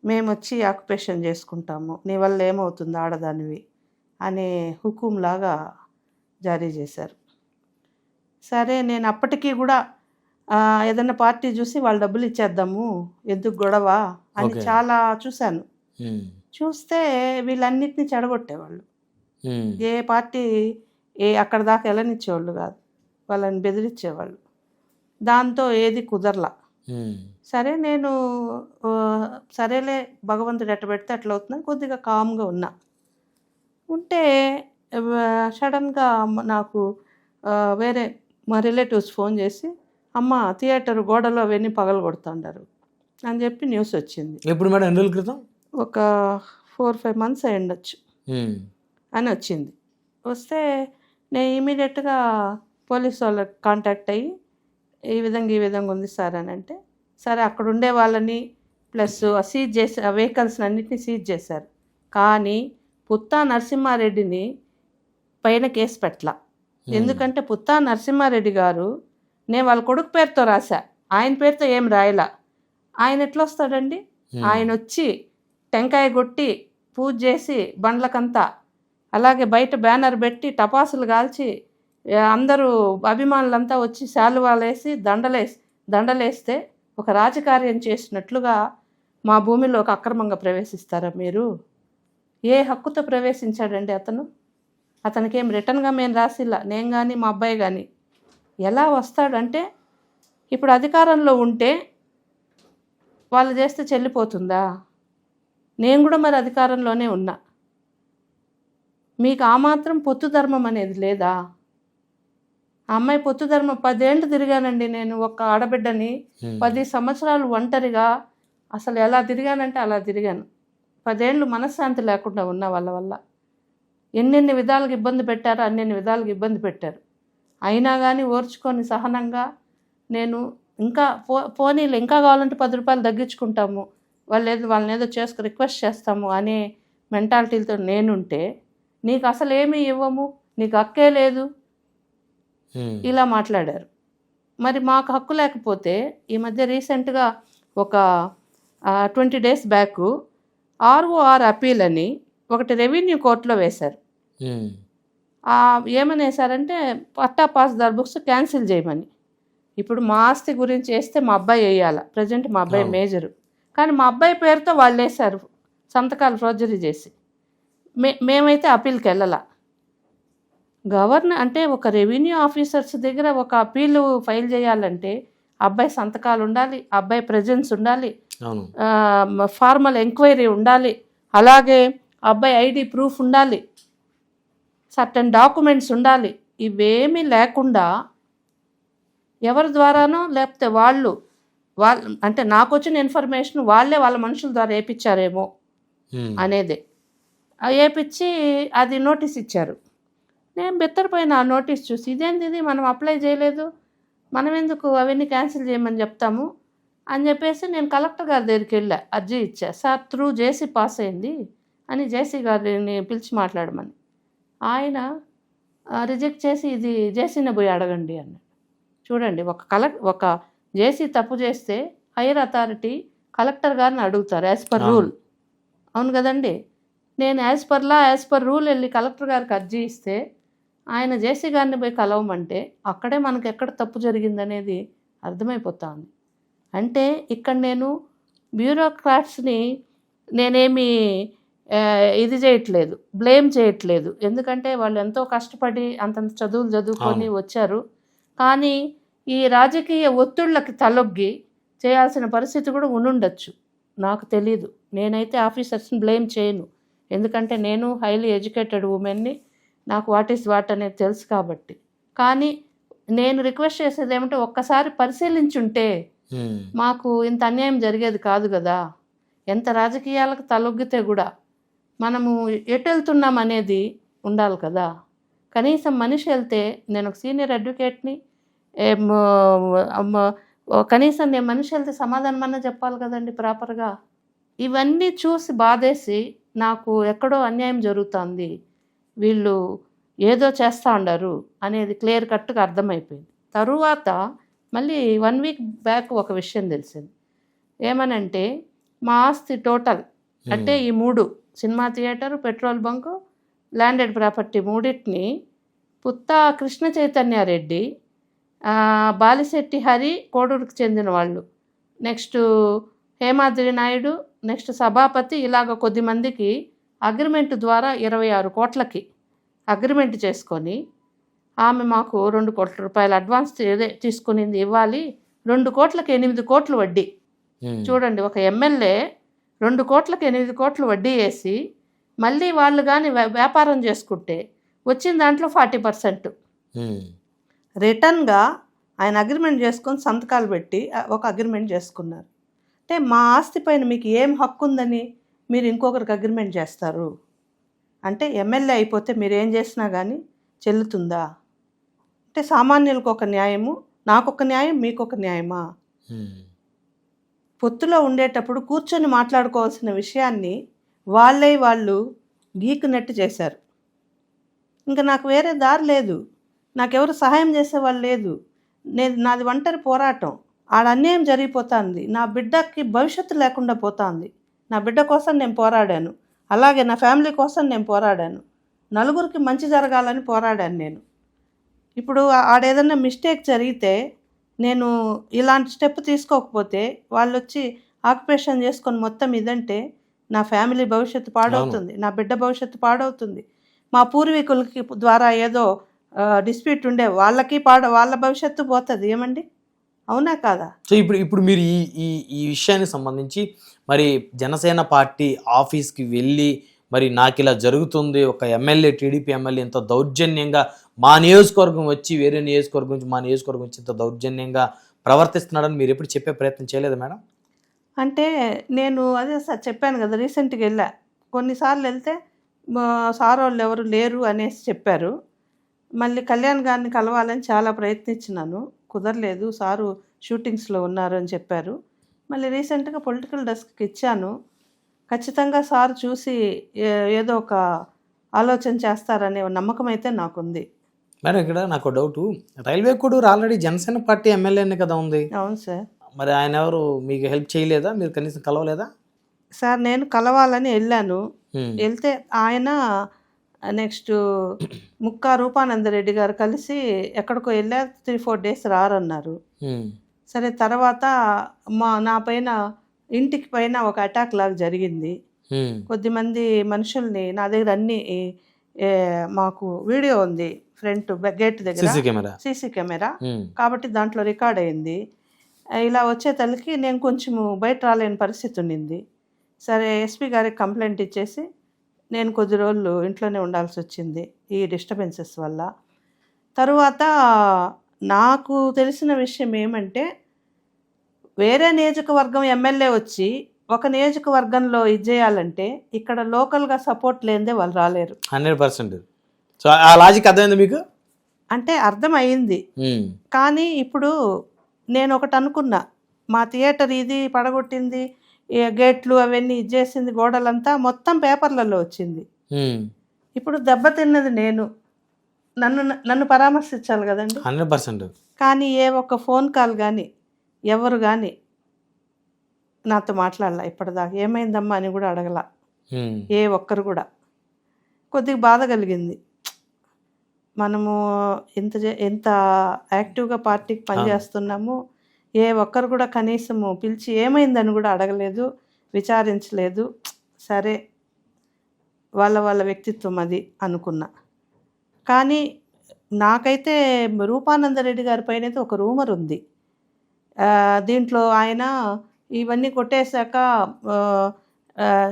మేము వచ్చి ఆక్యుపేషన్ చేసుకుంటాము, నీ వల్ల ఏమవుతుంది ఆడదానివి అనే హుకుం లాగా జారీ చేశారు. సరే, నేను అప్పటికీ కూడా ఏదైనా పార్టీ చూసి వాళ్ళు డబ్బులు ఇచ్చేద్దాము, ఎందుకు గొడవ అని చాలా చూశాను. చూస్తే వీళ్ళన్నిటిని చెడగొట్టేవాళ్ళు. ఏ పార్టీ అక్కడ దాకా వెళ్ళనిచ్చేవాళ్ళు కాదు, వాళ్ళని బెదిరించేవాళ్ళు. దాంతో ఏది కుదరలా. సరే, నేను సరేలే భగవంతుడు ఎట్ట పెడితే అట్లా అవుతుందని కొద్దిగా కామ్గా ఉంటే సడన్గా నాకు వేరే మా రిలేటివ్స్ ఫోన్ చేసి, అమ్మ థియేటర్ గోడలో అవన్నీ పగలు కొడుతుంటారు అని చెప్పి న్యూస్ వచ్చింది. ఎప్పుడు మేడం, ఎన్ని రోజుల క్రితం? ఒక 4-5 months అయి ఉండొచ్చు అని వచ్చింది. వస్తే నేను ఇమీడియట్గా పోలీస్ వాళ్ళకి కాంటాక్ట్ అయ్యి ఈ విధంగా ఉంది సార్ అని అంటే, సరే అక్కడ ఉండే వాళ్ళని ప్లస్ సీజ్ చేసి ఆ వెహికల్స్ని అన్నింటినీ సీజ్ చేశారు. కానీ పుత్తా నరసింహారెడ్డిని పైన కేసు పెట్టలా. ఎందుకంటే పుత్తా నరసింహారెడ్డి గారు నేను వాళ్ళ కొడుకు పేరుతో రాశా, ఆయన పేరుతో ఏం రాయలా. ఆయన ఎట్లా వస్తాడండి? ఆయన వచ్చి టెంకాయ కొట్టి పూజ చేసి బండ్లకంతా, అలాగే బయట బ్యానర్ పెట్టి టపాసులు కాల్చి అందరూ అభిమానులంతా వచ్చి శాలువాలేసి దండలేస్తే ఒక రాజకార్యం చేసినట్లుగా మా భూమిలోకి అక్రమంగా ప్రవేశిస్తారా మీరు? ఏ హక్కుతో ప్రవేశించాడండి అతను? అతనికేం రిటర్న్గా మేము రాసిల్లా, నేను కానీ మా అబ్బాయి కానీ. ఎలా వస్తాడంటే, ఇప్పుడు అధికారంలో ఉంటే వాళ్ళు చేస్తే చెల్లిపోతుందా? నేను కూడా మరి అధికారంలోనే ఉన్నా, మీకు ఆ మాత్రం పొత్తు ధర్మం అనేది లేదా? ఆ అమ్మాయి పొత్తు ధర్మం 10 ఏళ్ళు తిరిగానండి నేను, ఒక ఆడబిడ్డని 10 సంవత్సరాలు ఒంటరిగా అసలు ఎలా తిరిగానంటే అలా తిరిగాను. 10 ఏళ్ళు మనశ్శాంతి లేకుండా ఉన్న వాళ్ళ వల్ల ఎన్నెన్ని విధాలుగా ఇబ్బంది పెట్టారో అన్నెన్ని విధాలుగా ఇబ్బంది పెట్టారు. అయినా కానీ ఓర్చుకొని సహనంగా నేను ఇంకా పోనీలు ఇంకా కావాలంటే 10 రూపాయలు తగ్గించుకుంటాము, వాళ్ళని ఏదో చేసుకు రిక్వెస్ట్ చేస్తాము అనే మెంటాలిటీలతో నేనుంటే, నీకు అసలు ఏమీ ఇవ్వము, నీకు హక్కే లేదు, ఇలా మాట్లాడారు. మరి మాకు హక్కు లేకపోతే ఈ మధ్య రీసెంట్గా ఒక 20 days బ్యాక్ ROR అపీల్ అని ఒకటి రెవెన్యూ కోర్టులో వేశారు. ఏమని వేశారంటే పట్టా పాస్దార్ బుక్స్ క్యాన్సిల్ చేయమని. ఇప్పుడు మా ఆస్తి గురించి వేస్తే మా అబ్బాయి వేయాలి, ప్రజెంట్ మా అబ్బాయి మేజరు, కానీ మా అబ్బాయి పేరుతో వాళ్ళు వేశారు సంతకాలు ఫోర్జరీ చేసి. మేమైతే అపీల్కి వెళ్ళాల. గవర్నర్ అంటే ఒక రెవెన్యూ ఆఫీసర్స్ దగ్గర ఒక అపీలు ఫైల్ చేయాలంటే అబ్బాయి సంతకాలు ఉండాలి, అబ్బాయి ప్రెజెన్స్ ఉండాలి, ఫార్మల్ ఎంక్వైరీ ఉండాలి, అలాగే అబ్బాయి ఐడి ప్రూఫ్ ఉండాలి, సర్టన్ డాక్యుమెంట్స్ ఉండాలి. ఇవేమీ లేకుండా ఎవరి ద్వారానో లేకపోతే వాళ్ళు అంటే నాకు వచ్చిన ఇన్ఫర్మేషన్ వాళ్ళే వాళ్ళ మనుషుల ద్వారా వేయించారేమో అనేదే వేయించి అది నోటీస్ ఇచ్చారు. నేను బెత్తరపోయిన ఆ నోటీస్ చూసి, ఇదేంటిది మనం అప్లై చేయలేదు, మనం ఎందుకు అవన్నీ క్యాన్సిల్ చేయమని చెప్తాము అని చెప్పేసి నేను కలెక్టర్ గారి దగ్గరికి వెళ్ళా, అర్జీ ఇచ్చా. సార్ త్రూ జేసీ పాస్ అయింది అని జేసీ గారిని పిలిచి మాట్లాడమని. ఆయన రిజెక్ట్ చేసి ఇది జేసీని పోయి అడగండి అన్నాడు. చూడండి, ఒక జేసీ తప్పు చేస్తే హైయర్ అథారిటీ కలెక్టర్ గారిని అడుగుతారు యాజ్ పర్ రూల్. అవును కదండి. నేను యాజ్ పర్ రూల్ వెళ్ళి కలెక్టర్ గారికి అర్జీ ఇస్తే ఆయన జేసీ గారిని పోయి కలవమంటే అక్కడే మనకు ఎక్కడ తప్పు జరిగిందనేది అర్థమైపోతా ఉంది. అంటే ఇక్కడ నేను బ్యూరోక్రాట్స్ని నేనేమి ఇది చేయట్లేదు, బ్లేమ్ చేయట్లేదు. ఎందుకంటే వాళ్ళు ఎంతో కష్టపడి అంతంత చదువులు చదువుకొని వచ్చారు. కానీ ఈ రాజకీయ ఒత్తిళ్ళకి తలొగ్గి చేయాల్సిన పరిస్థితి కూడా ఉండుండొచ్చు, నాకు తెలీదు. నేనైతే ఆఫీసర్స్ని బ్లేమ్ చేయను, ఎందుకంటే నేను హైలీ ఎడ్యుకేటెడ్ ఉమెన్ని, నాకు వాట్ ఈస్ వాట్ అనేది తెలుసు కాబట్టి. కానీ నేను రిక్వెస్ట్ చేసేది ఏమంటే, ఒక్కసారి పరిశీలించుంటే మాకు ఇంత అన్యాయం జరిగేది కాదు కదా. ఎంత రాజకీయాలకు తలొగ్గితే కూడా మనము ఎటు వెళ్తున్నాం అనేది ఉండాలి కదా. కనీసం మనిషి వెళ్తే నేను ఒక సీనియర్ అడ్వకేట్ని, కనీసం నేను మనిషి వెళ్తే సమాధానం అన్నా చెప్పాలి కదండి ప్రాపర్గా. ఇవన్నీ చూసి బాధేసి నాకు ఎక్కడో అన్యాయం జరుగుతుంది, వీళ్ళు ఏదో చేస్తూ ఉండారు అనేది క్లియర్ కట్గా అర్థమైపోయింది. తరువాత మళ్ళీ 1 వీక్ బ్యాక్ ఒక విషయం తెలిసింది. ఏమనంటే మా ఆస్తి టోటల్ అంటే ఈ 3 cinema theatre, petrol bunk, landed property మూడింటిని పుత్తా కృష్ణ చైతన్యారెడ్డి, బాలిశెట్టి హరి కోడూరుకు చెందిన వాళ్ళు, నెక్స్ట్ హేమాద్రి నాయుడు, నెక్స్ట్ సభాపతి, ఇలాగ కొద్దిమందికి అగ్రిమెంట్ ద్వారా 26 కోట్లకి అగ్రిమెంట్ చేసుకొని ఆమె మాకు 2 కోట్ల రూపాయలు అడ్వాన్స్ తీసుకునింది ఇవ్వాలి. 2 కోట్లకి 8 కోట్లు వడ్డీ. చూడండి, ఒక ఎమ్మెల్యే 2 కోట్లకి 8 కోట్లు వడ్డీ వేసి మళ్ళీ వాళ్ళు కానీ వ్యాపారం చేసుకుంటే వచ్చిన దాంట్లో 40% రిటర్న్గా ఆయన అగ్రిమెంట్ చేసుకొని సంతకాలు పెట్టి ఒక అగ్రిమెంట్ చేసుకున్నారు. అంటే మా ఆస్తి పైన మీకు ఏం హక్కు ఉందని మీరు ఇంకొకరికి అగ్రిమెంట్ చేస్తారు? అంటే ఎమ్మెల్యే అయిపోతే మీరు ఏం చేసినా కానీ చెల్లుతుందా? అంటే సామాన్యులకు ఒక న్యాయము, నాకొక న్యాయం, మీకొక న్యాయమా? పొత్తులో ఉండేటప్పుడు కూర్చొని మాట్లాడుకోవాల్సిన విషయాన్ని వాళ్ళు గీకునట్టు చేశారు. ఇంకా నాకు వేరే దారి లేదు, నాకెవరు సహాయం చేసేవాళ్ళు లేదు. నాది ఒంటరి పోరాటం. ఆడ అన్యాయం జరిగిపోతుంది, నా బిడ్డకి భవిష్యత్తు లేకుండా పోతుంది. నా బిడ్డ కోసం నేను పోరాడాను, అలాగే నా ఫ్యామిలీ కోసం నేను పోరాడాను, నలుగురికి మంచి జరగాలని పోరాడాను నేను. ఇప్పుడు ఆడేదన్నా మిస్టేక్ జరిగితే నేను ఇలాంటి స్టెప్ తీసుకోకపోతే వాళ్ళు వచ్చి ఆక్యుపేషన్ చేసుకొని మొత్తం ఇదంటే నా ఫ్యామిలీ భవిష్యత్తు పాడవుతుంది, నా బిడ్డ భవిష్యత్తు పాడవుతుంది. మా పూర్వీకులకి ద్వారా ఏదో డిస్ప్యూట్ ఉండే వాళ్ళకి వాళ్ళ భవిష్యత్తు పోతుంది. ఏమండి, అవునా కాదా? సో ఇప్పుడు మీరు ఈ విషయానికి సంబంధించి మరి జనసేన పార్టీ ఆఫీస్కి వెళ్ళి మరి నాకు ఇలా జరుగుతుంది, ఒక ఎమ్మెల్యే, టీడీపీ ఎమ్మెల్యే ఇంత దౌర్జన్యంగా మా నియోజకవర్గం వచ్చి వేరే నియోజకవర్గం నుంచి మా నియోజకవర్గం వచ్చి ఇంత దౌర్జన్యంగా ప్రవర్తిస్తున్నాడని మీరు ఎప్పుడు చెప్పే ప్రయత్నం చేయలేదు మేడం? అంటే నేను అదే సార్ చెప్పాను కదా, రీసెంట్గా వెళ్ళా. కొన్నిసార్లు వెళ్తే సార్ వాళ్ళు ఎవరు లేరు అనేసి చెప్పారు. మళ్ళీ కళ్యాణ్ గారిని కలవాలని చాలా ప్రయత్నించినాను, కుదరలేదు, సారు షూటింగ్స్లో ఉన్నారు అని చెప్పారు. మళ్ళీ రీసెంట్గా పొలిటికల్ డెస్క్కి ఇచ్చాను. ఖచ్చితంగా సార్ చూసి ఏదో ఒక ఆలోచన చేస్తారనే నమ్మకం అయితే నాకుంది. మేడం, ఇక్కడ నాకు doubt, railway Koduru already Janasena party ఎమ్మెల్యేనే కదా ఉంది. అవును సార్. మరి ఆయన ఎవరు మీకు హెల్ప్ చేయలేదా? మీరు కనీసం కలవలేదా? సార్ నేను కలవాలని వెళ్ళాను. వెళ్తే ఆయన నెక్స్ట్ ముక్కా రూపానందరెడ్డి గారు కలిసి ఎక్కడికో వెళ్ళా, 3-4 డేస్ రారన్నారు. సరే, తర్వాత నా పైన ఇంటికి పైన ఒక అటాక్ లాగా జరిగింది. కొద్దిమంది మనుషుల్ని నా దగ్గర అన్ని మాకు వీడియో ఉంది, ఫ్రంట్ గేట్ దగ్గర సీసీ కెమెరా, కాబట్టి దాంట్లో రికార్డ్ అయింది. ఇలా వచ్చే తల్లికి నేను కొంచెము బయట రాలేని పరిస్థితి ఉండింది. సరే, ఎస్పీ గారికి కంప్లైంట్ ఇచ్చేసి నేను కొద్ది రోజులు ఇంట్లోనే ఉండాల్సి వచ్చింది ఈ డిస్టర్బెన్సెస్ వల్ల. తరువాత నాకు తెలిసిన విషయం ఏమంటే, వేరే నియోజకవర్గం ఎమ్మెల్యే వచ్చి ఒక నియోజకవర్గంలో ఇది చేయాలంటే ఇక్కడ లోకల్గా సపోర్ట్ లేనిదే వాళ్ళు రాలేరు. 100%. సో ఆ లాజిక్ అర్థమైంది మీకు? అంటే అర్థమైంది. కానీ ఇప్పుడు నేను ఒకటి అనుకున్నా, మా థియేటర్ ఇది పడగొట్టింది, గేట్లు అవన్నీ ఇచ్చేసింది, గోడలంతా మొత్తం పేపర్లలో వచ్చింది. ఇప్పుడు దెబ్బతిన్నది నేను, నన్ను పరామర్శించాలి కదండి. 100%. కానీ ఏ ఒక్క ఫోన్ కాల్ కానీ ఎవరు కానీ నాతో మాట్లాడాల ఇప్పటిదాకా, ఏమైందమ్మా అని కూడా అడగల ఏ ఒక్కరు కూడా. కొద్దిగా బాధ కలిగింది. మనము ఎంత యాక్టివ్గా పార్టీకి పనిచేస్తున్నాము, ఏ ఒక్కరు కూడా కనీసము పిలిచి ఏమైందని కూడా అడగలేదు, విచారించలేదు. సరే, వాళ్ళ వ్యక్తిత్వం అది అనుకున్నా. కానీ నాకైతే రూపానందరెడ్డి గారి పైన అయితే ఒక రూమర్ ఉంది. దీంట్లో ఆయన ఇవన్నీ కొట్టేశాక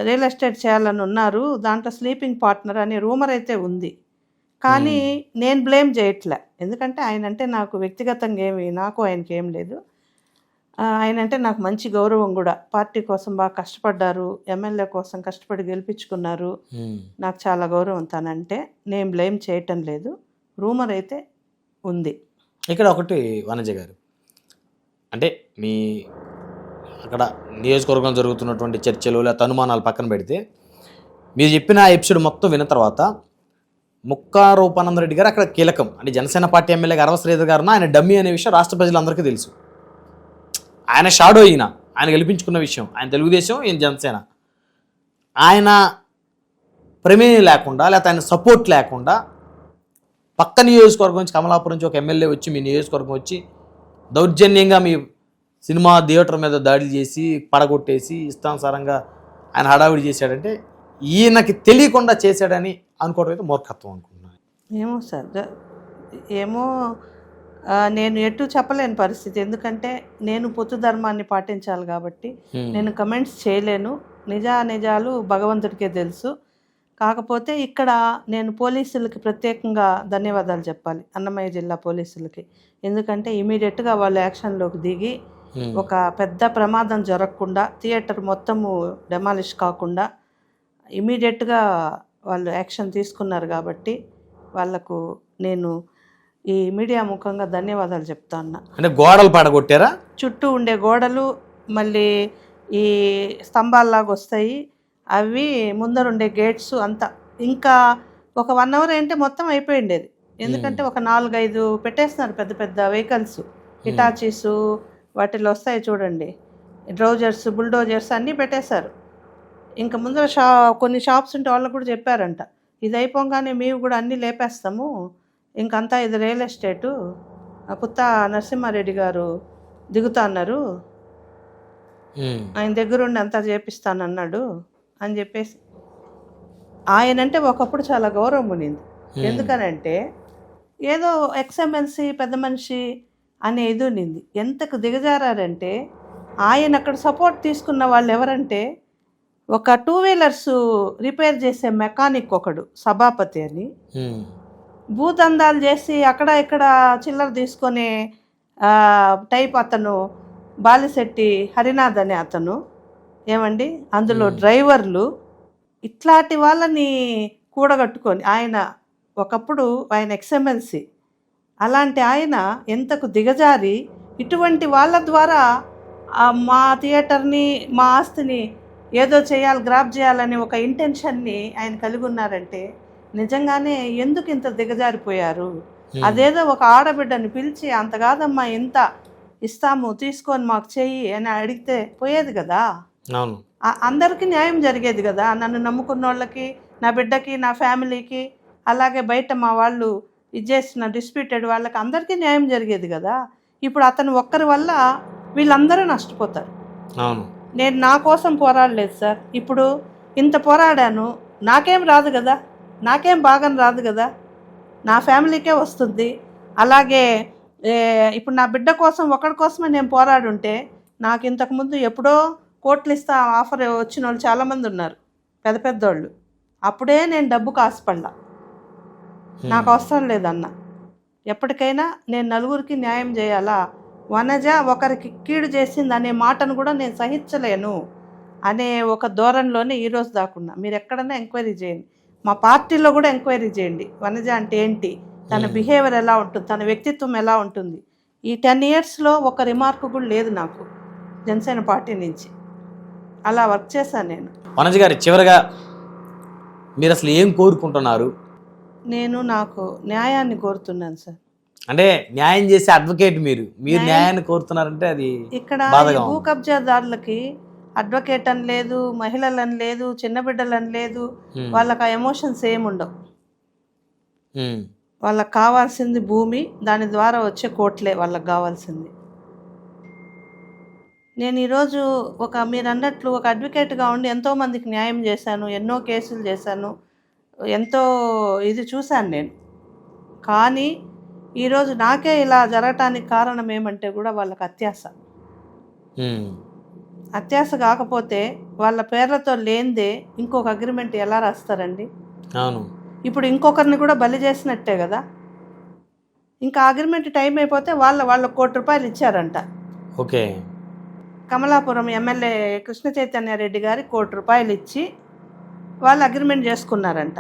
రియల్ ఎస్టేట్ చేయాలని ఉన్నారు, దాంట్లో స్లీపింగ్ పార్ట్నర్ అనే రూమర్ అయితే ఉంది. కానీ నేను బ్లేమ్ చేయట్లే, ఎందుకంటే ఆయన అంటే నాకు వ్యక్తిగతంగా నాకు ఆయనకి ఏం లేదు. ఆయన అంటే నాకు మంచి గౌరవం కూడా. పార్టీ కోసం బాగా కష్టపడ్డారు, ఎమ్మెల్యే కోసం కష్టపడి గెలిపించుకున్నారు. నాకు చాలా గౌరవం తనంటే. నేను బ్లేమ్ చేయటం లేదు, రూమర్ అయితే ఉంది. ఇక్కడ ఒకటి వనజ గారు, అంటే మీ అక్కడ నియోజకవర్గం జరుగుతున్నటువంటి చర్చలు లేదా అనుమానాలు పక్కన పెడితే, మీరు చెప్పిన ఎపిసోడ్ మొత్తం విన్న తర్వాత ముక్కా రూపానంద రెడ్డి గారు అక్కడ కీలకం. అంటే జనసేన పార్టీ ఎమ్మెల్యే అరవ శ్రీధర్ గారు ఆయన డమ్మీ అనే విషయం రాష్ట్ర ప్రజలందరికీ తెలుసు. ఆయన షాడో ఆయన గెలిపించుకున్న విషయం, ఆయన తెలుగుదేశం, ఈయన జనసేన. ఆయన ప్రమేయం లేకుండా లేకపోతే ఆయన సపోర్ట్ లేకుండా పక్క నియోజకవర్గం నుంచి కమలాపురం నుంచి ఒక ఎమ్మెల్యే వచ్చి మీ నియోజకవర్గం వచ్చి దౌర్జన్యంగా మీ సినిమా థియేటర్ మీద దాడులు చేసి పడగొట్టేసి ఇష్టానుసారంగా ఆయన హడావిడి చేశాడంటే ఈయనకి తెలియకుండా చేశాడని అనుకోవడం అయితే మూర్ఖత్వం అనుకుంటున్నాను. ఏమో సార్, ఏమో నేను ఎటు చెప్పలేని పరిస్థితి. ఎందుకంటే నేను పొత్తు ధర్మాన్ని పాటించాలి కాబట్టి నేను కమెంట్స్ చేయలేను. నిజాలు భగవంతుడికే తెలుసు. కాకపోతే ఇక్కడ నేను పోలీసులకి ప్రత్యేకంగా ధన్యవాదాలు చెప్పాలి, అన్నమయ్య జిల్లా పోలీసులకి. ఎందుకంటే ఇమీడియట్గా వాళ్ళు యాక్షన్లోకి దిగి ఒక పెద్ద ప్రమాదం జరగకుండా, థియేటర్ మొత్తము డెమాలిష్ కాకుండా ఇమీడియట్గా వాళ్ళు యాక్షన్ తీసుకున్నారు. కాబట్టి వాళ్లకు నేను ఈ మీడియా ముఖంగా ధన్యవాదాలు చెప్తా ఉన్నా. అంటే గోడలు పడగొట్టారా? చుట్టూ ఉండే గోడలు మళ్ళీ ఈ స్తంభాల్లాగా వస్తాయి, అవి ముందరుండే గేట్స్ అంతా. ఇంకా ఒక 1 hour అంటే మొత్తం అయిపోయిండేది. ఎందుకంటే ఒక 4-5 పెట్టేస్తున్నారు పెద్ద పెద్ద వెహికల్స్, హిటాచీస్ వాటిలో వస్తాయి చూడండి, డ్రౌజర్స్, బుల్డోజర్స్ అన్నీ పెట్టేశారు. ఇంకా ముందర కొన్ని షాప్స్ ఉంటే వాళ్ళకు కూడా చెప్పారంట, ఇది అయిపోగానే మేము కూడా అన్నీ లేపేస్తాము, ఇంకంతా ఇది రియల్ ఎస్టేటు, పుత్తా నరసింహారెడ్డి గారు దిగుతా అన్నారు, ఆయన దగ్గరుండి అంతా చేపిస్తానన్నాడు అని చెప్పేసి. ఆయనంటే ఒకప్పుడు చాలా గౌరవం ఉండింది. ఎందుకనంటే ఏదో ఎక్స్ఎమ్మెల్సీ పెద్ద మనిషి అనే ఇది ఉండింది. ఎంతకు దిగజారంటే ఆయన అక్కడ సపోర్ట్ తీసుకున్న వాళ్ళు ఎవరంటే, ఒక 2 wheelers రిపేర్ చేసే మెకానిక్ ఒకడు సభాపతి అని, భూదందాలు చేసి అక్కడ ఇక్కడ చిల్లర తీసుకునే టైప్ అతను బాలిశెట్టి హరినాథ్ అనే అతను, ఏమండి అందులో డ్రైవర్లు, ఇట్లాంటి వాళ్ళని కూడగట్టుకొని ఆయన ఒకప్పుడు ఆయన ఎక్స్ఎమ్మెల్సీ, అలాంటి ఆయన ఎంతకు దిగజారి ఇటువంటి వాళ్ళ ద్వారా మా థియేటర్ని, మా ఆస్తిని ఏదో చేయాలి, గ్రాప్ చేయాలనే ఒక ఇంటెన్షన్ని ఆయన కలిగి ఉన్నారంటే నిజంగానే ఎందుకు ఇంత దిగజారిపోయారు? అదేదో ఒక ఆడబిడ్డని పిలిచి అంత కాదమ్మా ఇంత ఇస్తాము తీసుకొని మాకు చెయ్యి అని అడిగితే పోయేది కదా, అందరికీ న్యాయం జరిగేది కదా. నన్ను నమ్ముకున్న వాళ్ళకి, నా బిడ్డకి, నా ఫ్యామిలీకి, అలాగే బయట మా వాళ్ళు ఇది చేసిన డిస్ప్యూటెడ్ వాళ్ళకి అందరికీ న్యాయం జరిగేది కదా. ఇప్పుడు అతను ఒక్కరి వల్ల వీళ్ళందరూ నష్టపోతారు. నేను నా కోసం పోరాడలేదు సార్, ఇప్పుడు ఇంత పోరాడాను, నాకేం రాదు కదా, నాకేం భాగం రాదు కదా, నా ఫ్యామిలీకే వస్తుంది. అలాగే ఇప్పుడు నా బిడ్డ కోసం ఒకరి కోసమే నేను పోరాడుంటే, నాకు ఇంతకుముందు ఎప్పుడో కోట్లు ఇస్తా ఆఫర్ వచ్చిన వాళ్ళు చాలామంది ఉన్నారు, పెద్ద పెద్దోళ్ళు. అప్పుడే నేను డబ్బుకు ఆశపడ్డా, నాకు అవసరం లేదన్న. ఎప్పటికైనా నేను నలుగురికి న్యాయం చేయాలా, వనజ ఒకరికి కీడు చేసింది అనే మాటను కూడా నేను సహించలేను అనే ఒక ధోరణిలోనే ఈరోజు దాకున్నా. మీరు ఎక్కడైనా ఎంక్వైరీ చేయండి, మా పార్టీలో కూడా ఎంక్వైరీ చేయండి, వనజ అంటే ఏంటి, తన బిహేవియర్ ఎలా ఉంటుంది, తన వ్యక్తిత్వం ఎలా ఉంటుంది. ఈ 10 yearsలో ఒక రిమార్క్ కూడా లేదు నాకు జనసేన పార్టీ నుంచి. అలా వర్క్ చేశాను నేను. వనజ గారి చివరిగా మీరు అసలు ఏం కోరుకుంటున్నారు? నేను నాకు న్యాయాన్ని కోరుతున్నాను సార్. అంటే న్యాయం చేసే అడ్వకేట్ మీరు న్యాయాన్ని కోరుతున్నారంటే అది ఇక్కడ భూ కబ్జాదారులకి అడ్వకేట్ అని లేదు, మహిళలని లేదు, చిన్న బిడ్డలని లేదు, వాళ్ళకి ఆ ఎమోషన్స్ ఏముండవు. వాళ్ళకి కావాల్సింది భూమి, దాని ద్వారా వచ్చే కోట్లే వాళ్ళకి కావాల్సింది. నేను ఈరోజు మీరు అన్నట్లు ఒక అడ్వకేట్గా ఉండి ఎంతోమందికి న్యాయం చేశాను, ఎన్నో కేసులు చేశాను, ఎంతో ఇది చూశాను నేను. కానీ ఈరోజు నాకే ఇలా జరగటానికి కారణం ఏమంటే కూడా వాళ్ళకి అత్యాశ కాకపోతే వాళ్ళ పేర్లతో లేనిదే ఇంకొక అగ్రిమెంట్ ఎలా రాస్తారండి? ఇప్పుడు ఇంకొకరిని కూడా బలి చేసినట్టే కదా. ఇంకా అగ్రిమెంట్ టైం అయిపోతే వాళ్ళ ₹1 కోటి ఇచ్చారంట. ఓకే, కమలాపురం ఎమ్మెల్యే కృష్ణ చైతన్య రెడ్డి గారి ₹1,00,00,000 ఇచ్చి వాళ్ళు అగ్రిమెంట్ చేసుకున్నారంట.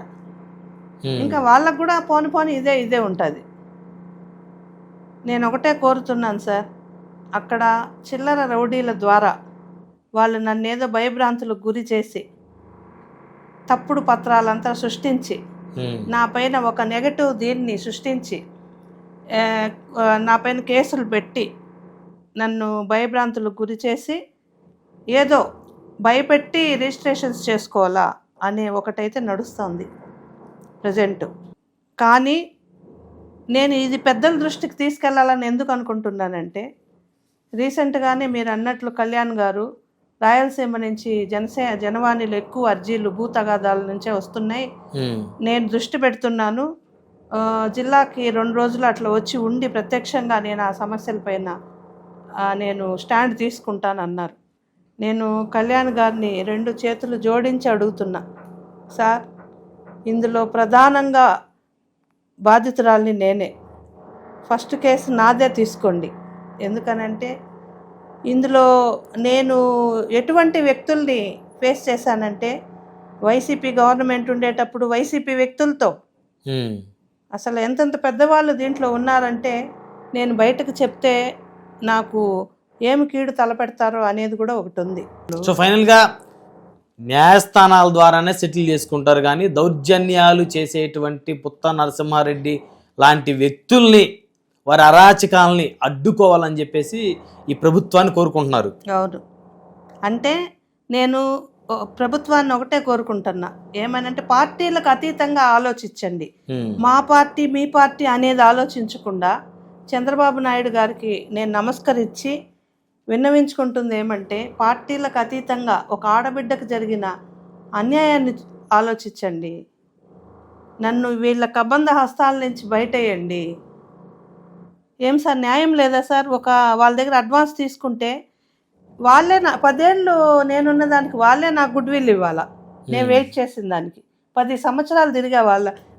ఇంకా వాళ్ళకు కూడా పోని ఇదే ఉంటుంది. నేను ఒకటే కోరుతున్నాను సార్, అక్కడ చిల్లర రౌడీల ద్వారా వాళ్ళు నన్నేదో భయభ్రాంతులకు గురి చేసి తప్పుడు పత్రాలంతా సృష్టించి నా పైన ఒక నెగటివ్ దీన్ని సృష్టించి నా పైన కేసులు పెట్టి నన్ను భయభ్రాంతులకు గురి చేసి ఏదో భయపెట్టి రిజిస్ట్రేషన్స్ చేసుకోవాలా అనే ఒకటైతే నడుస్తుంది ప్రజెంట్. కానీ నేను ఇది పెద్దల దృష్టికి తీసుకెళ్లాలని ఎందుకు అనుకుంటున్నానంటే, రీసెంట్గానే మీరు అన్నట్లు కళ్యాణ్ గారు రాయలసీమ నుంచి జనవాణిలో ఎక్కువ అర్జీలు భూ తగాదాల నుంచే వస్తున్నాయి, నేను దృష్టి పెడుతున్నాను, జిల్లాకి 2 రోజులు అట్లా వచ్చి ఉండి ప్రత్యక్షంగా నేను ఆ సమస్యలపైన నేను స్టాండ్ తీసుకుంటానన్నారు. నేను కళ్యాణ్ గారిని 2 చేతులు జోడించి అడుగుతున్నా, సార్ ఇందులో ప్రధానంగా బాధితురాల్ని నేనే, ఫస్ట్ కేసు నాదే తీసుకోండి. ఎందుకనంటే ఇందులో నేను ఎటువంటి వ్యక్తుల్ని ఫేస్ చేశానంటే, వైసీపీ గవర్నమెంట్ ఉండేటప్పుడు వైసీపీ వ్యక్తులతో అసలు ఎంతెంత పెద్దవాళ్ళు దీంట్లో ఉన్నారంటే, నేను బయటకు చెప్తే నాకు ఏమి కీడు తలపెడతారో అనేది కూడా ఒకటి ఉంది. సో ఫైనల్గా న్యాయస్థానాల ద్వారానే సెటిల్ చేసుకుంటారు, కానీ దౌర్జన్యాలు చేసేటువంటి పుత్త నరసింహారెడ్డి లాంటి వ్యక్తుల్ని, వారి అరాచకాలని అడ్డుకోవాలని చెప్పేసి ఈ ప్రభుత్వాన్ని కోరుకుంటున్నారు. అవును, అంటే నేను ప్రభుత్వాన్ని ఒకటే కోరుకుంటున్నా, ఏమనంటే పార్టీలకు అతీతంగా ఆలోచించండి. మా పార్టీ మీ పార్టీ అనేది ఆలోచించకుండా చంద్రబాబు నాయుడు గారికి నేను నమస్కరించి విన్నవించుకుంటుంది ఏమంటే, పార్టీలకు అతీతంగా ఒక ఆడబిడ్డకు జరిగిన అన్యాయాన్ని ఆలోచించండి. నన్ను వీళ్ళ కబంధ హస్తాల నుంచి బయటేయండి. ఏం సార్, న్యాయం లేదా సార్? వాళ్ళ దగ్గర అడ్వాన్స్ తీసుకుంటే వాళ్ళే 10 ఏళ్ళు నేనున్న దానికి వాళ్ళే నాకు గుడ్ విల్ ఇవ్వాలా, నేను వెయిట్ చేసిన దానికి. 10 సంవత్సరాలు తిరిగా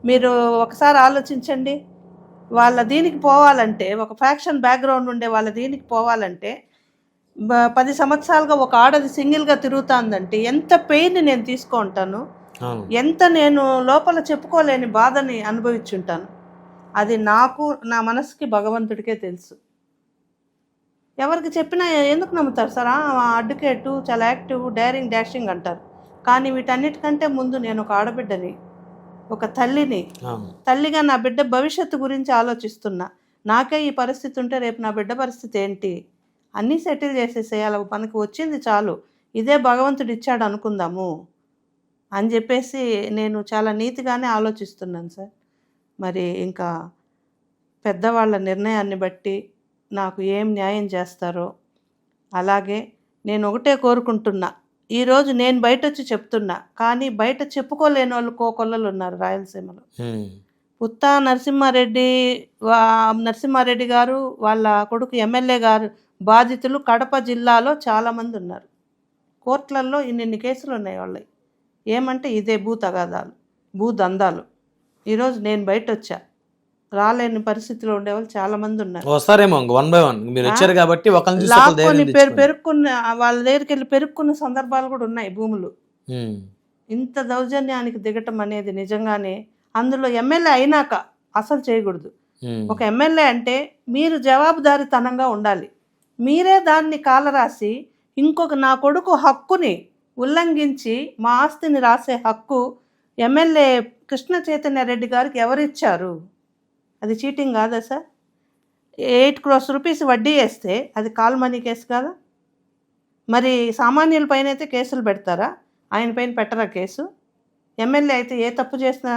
మీరు ఒకసారి ఆలోచించండి. వాళ్ళ దీనికి పోవాలంటే, ఒక ఫ్యాక్షన్ బ్యాక్గ్రౌండ్ ఉండే వాళ్ళ దీనికి పోవాలంటే 10 సంవత్సరాలుగా ఒక ఆడది సింగిల్గా తిరుగుతుందంటే ఎంత పెయిన్ నేను తీసుకుంటాను, ఎంత నేను లోపల చెప్పుకోలేని బాధని అనుభవించుంటాను. అది నాకు, నా మనసుకి, భగవంతుడికే తెలుసు. ఎవరికి చెప్పినా ఎందుకు నమ్ముతారు సార్? అడ్వకేటు చాలా యాక్టివ్, డైరింగ్, డాషింగ్ అంటారు. కానీ వీటన్నిటికంటే ముందు నేను ఒక ఆడబిడ్డని, ఒక తల్లిని, తల్లిగా నా బిడ్డ భవిష్యత్తు గురించి ఆలోచిస్తున్నా. నాకే ఈ పరిస్థితి ఉంటే రేపు నా బిడ్డ పరిస్థితి ఏంటి? అన్నీ సెటిల్ చేసేసేయాలి, మనకి వచ్చింది చాలు, ఇదే భగవంతుడు ఇచ్చాడు అనుకుందాము అని చెప్పేసి నేను చాలా నీతిగానే ఆలోచిస్తున్నాను సార్. మరి ఇంకా పెద్దవాళ్ళ నిర్ణయాన్ని బట్టి నాకు ఏం న్యాయం చేస్తారో. అలాగే నేను ఒకటే కోరుకుంటున్నా, ఈరోజు నేను బయట వచ్చి చెప్తున్నా, కానీ బయట చెప్పుకోలేని వాళ్ళు కోకొల్లలు ఉన్నారు రాయలసీమలో. పుత్తా నరసింహారెడ్డి గారు, వాళ్ళ కొడుకు ఎమ్మెల్యే గారు బాధితులు కడప జిల్లాలో చాలామంది ఉన్నారు. కోర్టులలో ఇన్ని కేసులు ఉన్నాయి వాళ్ళవి. ఏమంటే ఇదే భూ తగాదాలు, భూ దందాలు. ఈరోజు నేను బయట వచ్చా, రాలేని పరిస్థితిలో ఉండేవాళ్ళు చాలా మంది ఉన్నారు. వస్తారేమో 1 by 1 మీరు వచ్చారు కాబట్టి పెరుక్కున్న వాళ్ళ దగ్గరికి వెళ్ళి పెరుక్కున్న సందర్భాలు కూడా ఉన్నాయి. భూములు ఇంత దౌర్జన్యానికి దిగటం అనేది నిజంగానే, అందులో ఎమ్మెల్యే అయినాక అసలు చేయకూడదు. ఒక ఎమ్మెల్యే అంటే మీరు జవాబుదారీతనంగా ఉండాలి. మీరే దాన్ని కాలరాసి ఇంకొక నా కొడుకు హక్కుని ఉల్లంఘించి మా ఆస్తిని రాసే హక్కు ఎమ్మెల్యే కృష్ణ చైతన్య రెడ్డి గారికి ఎవరిచ్చారు? అది చీటింగ్ కాదా సార్? 8 crores రూపీస్ వడ్డీ వేస్తే అది కాల్ మనీ కేసు కాదా? మరి సామాన్యుల పైన అయితే కేసులు పెడతారా? ఆయన పైన పెట్టరా కేసు? ఎమ్మెల్యే అయితే ఏ తప్పు చేసినా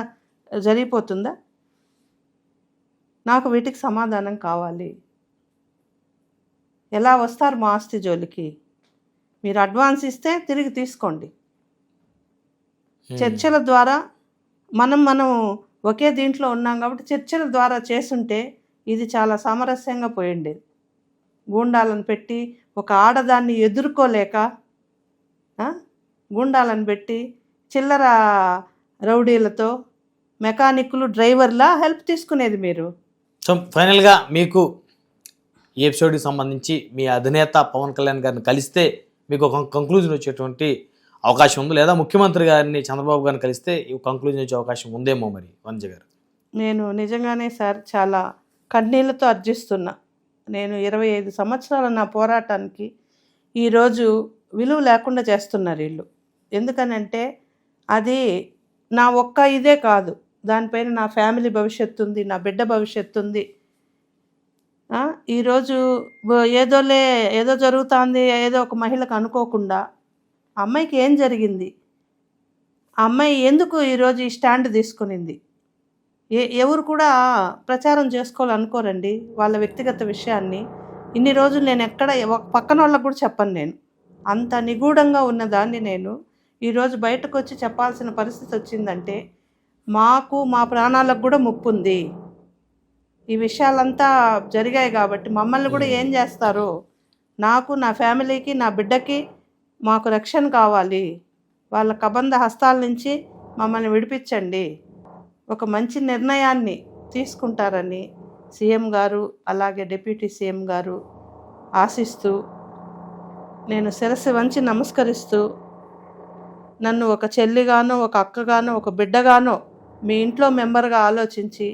జరిగిపోతుందా? నాకు వీటికి సమాధానం కావాలి. ఎలా వస్తారు మా ఆస్తి జోలికి? మీరు అడ్వాన్స్ ఇస్తే తిరిగి తీసుకోండి. చర్చల ద్వారా మనం ఒకే దీంట్లో ఉన్నాం కాబట్టి చర్చల ద్వారా చేసుంటే ఇది చాలా సామరస్యంగా పోయిండేది. గూండాలను పెట్టి ఒక ఆడదాన్ని ఎదుర్కోలేక గూండాలను పెట్టి చిల్లర రౌడీలతో మెకానిక్లు, డ్రైవర్లా హెల్ప్ తీసుకునేది మీరు. సో ఫైనల్గా మీకు ఈ ఎపిసోడ్కి సంబంధించి మీ అధినేత పవన్ కళ్యాణ్ గారిని కలిస్తే మీకు ఒక కంక్లూజన్ వచ్చేటువంటి అవకాశం ఉంది, లేదా ముఖ్యమంత్రి గారిని చంద్రబాబు గారిని కలిస్తే ఈ కంక్లూజన్ వచ్చే అవకాశం ఉందేమో మరి వనజ గారు? నేను నిజంగానే సార్ చాలా కన్నీళ్లతో అర్జిస్తున్నా. నేను 25 సంవత్సరాల నా పోరాటానికి ఈరోజు విలువ లేకుండా చేస్తున్నారు వీళ్ళు. ఎందుకనంటే అది నా ఒక్క ఇదే కాదు, దానిపైన నా ఫ్యామిలీ భవిష్యత్తు ఉంది, నా బిడ్డ భవిష్యత్తు ఉంది. ఈరోజు ఏదో జరుగుతుంది ఏదో ఒక మహిళకు అనుకోకుండా అమ్మాయికి ఏం జరిగింది, ఆ అమ్మాయి ఎందుకు ఈరోజు ఈ స్టాండ్ తీసుకునింది, ఎవరు కూడా ప్రచారం చేసుకోవాలనుకోరండి వాళ్ళ వ్యక్తిగత విషయాన్ని. ఇన్ని రోజులు నేను ఎక్కడ పక్కన వాళ్ళకు కూడా చెప్పను. నేను అంత నిగూఢంగా ఉన్నదాన్ని నేను ఈరోజు బయటకు వచ్చి చెప్పాల్సిన పరిస్థితి వచ్చిందంటే మాకు మా ప్రాణాలకు కూడా ముప్పు ఉంది. ఈ విషయాలంతా జరిగాయి కాబట్టి మమ్మల్ని కూడా ఏం చేస్తారో, నాకు నా ఫ్యామిలీకి నా బిడ్డకి మాకు రక్షణ కావాలి. వాళ్ళ కబంధ హస్తాల నుంచి మమ్మల్ని విడిపించండి, ఒక మంచి నిర్ణయాన్ని తీసుకుంటారని సీఎం గారు అలాగే డిప్యూటీ సీఎం గారు ఆశిస్తూ నేను శిరస్సు వంచి నమస్కరిస్తూ, నన్ను ఒక చెల్లిగానో ఒక అక్కగానో ఒక బిడ్డగానో మీ ఇంట్లో మెంబర్గా ఆలోచించి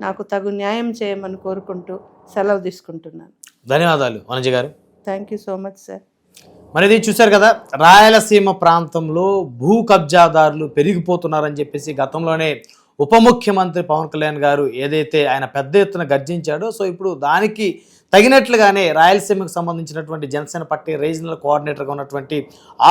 నాకు తగు న్యాయం చేయమని కోరుకుంటూ సెలవు తీసుకుంటున్నాను. ధన్యవాదాలు వనజ గారు. Thank you so much sir. మరి ఇది చూశారు కదా, రాయలసీమ ప్రాంతంలో భూ కబ్జాదారులు పెరిగిపోతున్నారని చెప్పేసి గతంలోనే ఉప ముఖ్యమంత్రి పవన్ కళ్యాణ్ గారు ఏదైతే ఆయన పెద్ద ఎత్తున గర్జించాడో, సో ఇప్పుడు దానికి తగినట్లుగానే రాయలసీమకు సంబంధించినటువంటి జనసేన పార్టీ రీజనల్ కోఆర్డినేటర్గా ఉన్నటువంటి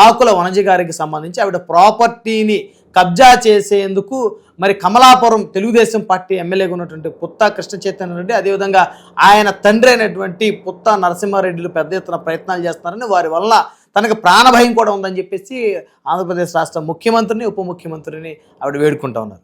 ఆకుల వనజ గారికి సంబంధించి ఆవిడ ప్రాపర్టీని కబ్జా చేసేందుకు మరి కమలాపురం తెలుగుదేశం పార్టీ ఎమ్మెల్యేగా ఉన్నటువంటి పుత్తా కృష్ణ చైతన్య రెడ్డి, అదేవిధంగా ఆయన తండ్రి అయినటువంటి పుత్తా నరసింహారెడ్డిలు పెద్ద ఎత్తున ప్రయత్నాలు చేస్తున్నారని, వారి వల్ల తనకు ప్రాణభయం కూడా ఉందని చెప్పేసి ఆంధ్రప్రదేశ్ రాష్ట్ర ముఖ్యమంత్రిని ఉప ముఖ్యమంత్రిని ఆవిడ వేడుకుంటా ఉన్నారు.